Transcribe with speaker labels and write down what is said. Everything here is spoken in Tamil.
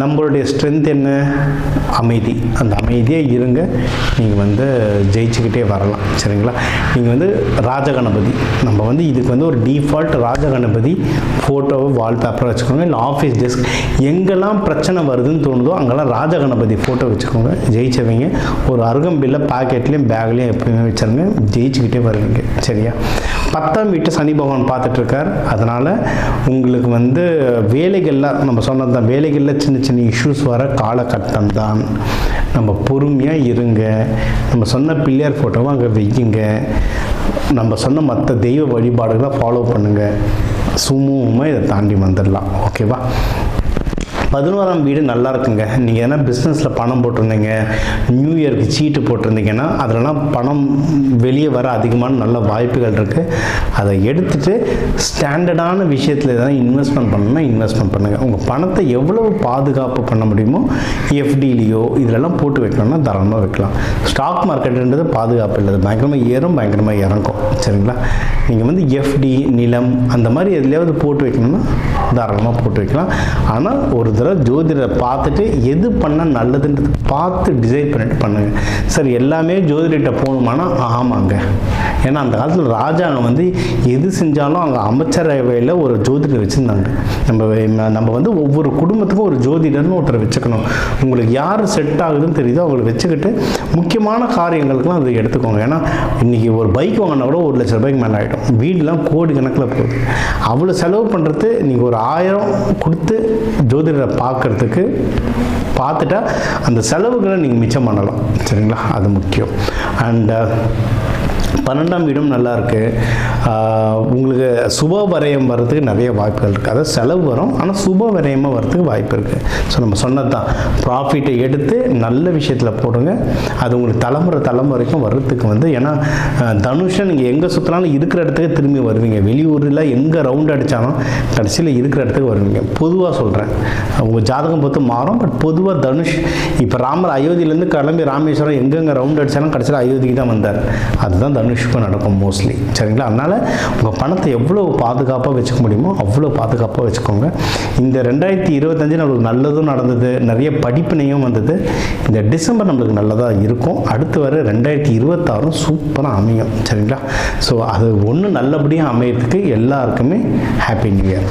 Speaker 1: நம்மளுடைய ஸ்ட்ரென்த் என்ன? அமைதி. அந்த அமைதியாக இருங்க, நீங்கள் வந்து ஜெயிச்சுக்கிட்டே வரலாம். சரிங்களா? நீங்கள் வந்து ராஜகணபதி, நம்ம வந்து இதுக்கு வந்து ஒரு டிஃபால்ட் ராஜகணபதி ஃபோட்டோவை வால்பேப்பராக வச்சுக்கோங்க. இல்லை ஆஃபீஸ் டெஸ்க் எங்கெல்லாம் பிரச்சனை வருதுன்னு தோணுதோ அங்கெல்லாம் ராஜகணபதி ஃபோட்டோ வச்சுக்கோங்க. ஜெயிச்சவங்க ஒரு அருகம்பில்ல பாக்கெட்லேயும் பேக்லேயும் எப்பயுமே வச்சுருங்க, ஜெயிச்சுக்கிட்டே வருவீங்க. சரியா? 10ஆம் வீட்டு சனி பகவான் பார்த்துட்ருக்கார். அதனால் உங்களுக்கு வந்து வேலைகளில் நம்ம சொன்னது தான், வேலைகளில் சின்ன சின்ன இஷ்யூஸ் வர காலகட்டம் தான். நம்ம பொறுமையாக இருங்க. நம்ம சொன்ன பிள்ளையார் ஃபோட்டோவை அங்கே வையுங்க. நம்ம சொன்ன மற்ற தெய்வ வழிபாடுகளை ஃபாலோ பண்ணுங்கள். சுமூகமாக இதை தாண்டி வந்துடலாம். ஓகேவா? 11ஆம் வீடு நல்லா இருக்குங்க. நீங்கள் எதனா பிஸ்னஸில் பணம் போட்டிருந்தீங்க, நியூ இயருக்கு சீட்டு போட்டிருந்தீங்கன்னா அதிலலாம் பணம் வெளியே வர அதிகமான நல்ல வாய்ப்புகள் இருக்குது. அதை எடுத்துகிட்டு ஸ்டாண்டர்டான விஷயத்தில் எதனா இன்வெஸ்ட்மெண்ட் பண்ணணும்னா இன்வெஸ்ட்மெண்ட் பண்ணுங்கள். உங்கள் பணத்தை எவ்வளவு பாதுகாப்பு பண்ண முடியுமோ எஃப்டிலேயோ இதிலெல்லாம் போட்டு வைக்கணும்னா தாராளமாக வைக்கலாம். ஸ்டாக் மார்க்கெட்டுன்றது பாதுகாப்பு இல்லை, பயங்கரமாக ஏறும், பயங்கரமாக இறங்கும். சரிங்களா? நீங்கள் வந்து எஃப்டி, நிலம் அந்த மாதிரி எதுலையாவது போட்டு வைக்கணும்னா தாராளமாக போட்டு வைக்கலாம். ஆனால் ஒரு தடவை ஜோதிடரை பார்த்துட்டு எது பண்ணால் நல்லதுன்றது பார்த்து டிசைட் பண்ணிட்டு பண்ணுங்கள். சார் எல்லாமே ஜோதிடர்கிட்ட போகணுமானா ஆமாங்க. ஏன்னா அந்த காலத்தில் ராஜாங்க வந்து எது செஞ்சாலும் அங்கே அமைச்சரவையில் ஒரு ஜோதிடர் வச்சுருந்தாங்க. நம்ம வந்து ஒவ்வொரு குடும்பத்துக்கும் ஒரு ஜோதிடர்னு ஒருத்தரை வச்சுக்கணும். உங்களுக்கு யார் செட் ஆகுதுன்னு தெரியுதோ அவங்களை வச்சுக்கிட்டு முக்கியமான காரியங்களுக்கெல்லாம் அதை எடுத்துக்கோங்க. ஏன்னா இன்றைக்கி ஒரு பைக் வாங்கினா கூட 1 லட்ச ரூபாய்க்கு மேலே ஆகிடும். வீடெலாம் கோடி கணக்கில் போகுது. அவ்வளோ செலவு பண்ணுறது நீங்கள் ஒரு 1000 கொடுத்து ஜோதிடரை பார்க்குறதுக்கு பார்த்துட்டா அந்த செலவுகளை நீங்கள் மிச்சம் பண்ணலாம். சரிங்களா? அது முக்கியம். அண்ட் 12ஆம் வீடும் நல்லா இருக்குது. உங்களுக்கு சுப வரையம் வர்றதுக்கு நிறைய வாய்ப்புகள் இருக்குது. அதாவது செலவு வரும், ஆனால் சுப வரையமாக வர்றதுக்கு வாய்ப்பு இருக்குது. ஸோ நம்ம சொன்னது தான், ப்ராஃபிட்டை எடுத்து நல்ல விஷயத்தில் போடுங்க. அது உங்களுக்கு தலைமுறைக்கும் வர்றதுக்கு வந்து, ஏன்னா தனுஷை நீங்கள் எங்கே சுற்றினாலும் இருக்கிற இடத்துக்கு திரும்பி வருவீங்க. வெளியூரில் எங்கே ரவுண்ட் அடித்தாலும் கடைசியில் இருக்கிற இடத்துக்கு வருவீங்க. பொதுவாக சொல்கிறேன், உங்கள் ஜாதகம் பொறுத்து மாறும். பட் பொதுவாக தனுஷ் இப்போ ராமர் அயோத்தியிலேருந்து கிளம்பி ராமேஸ்வரம் எங்கெங்கே ரவுண்ட் அடித்தாலும் கடைசியில் அயோத்திக்கு தான் வந்தார். அதுதான் தனுஷுக்கும் நடக்கும் மோஸ்ட்லி. சரிங்களா? அதனால் உங்கள் பணத்தை எவ்வளோ பாதுகாப்பாக வச்சுக்க முடியுமோ அவ்வளோ பாதுகாப்பாக வச்சுக்கோங்க. இந்த 2025 நம்மளுக்கு நல்லதும் நடந்தது, நிறைய படிப்பினையும் வந்தது. இந்த டிசம்பர் நம்மளுக்கு நல்லதாக இருக்கும். அடுத்து வர 2026 சூப்பராக அமையும். சரிங்களா? ஸோ அது ஒன்று நல்லபடியாக அமையறதுக்கு எல்லாருக்குமே ஹாப்பி நியூ இயர்.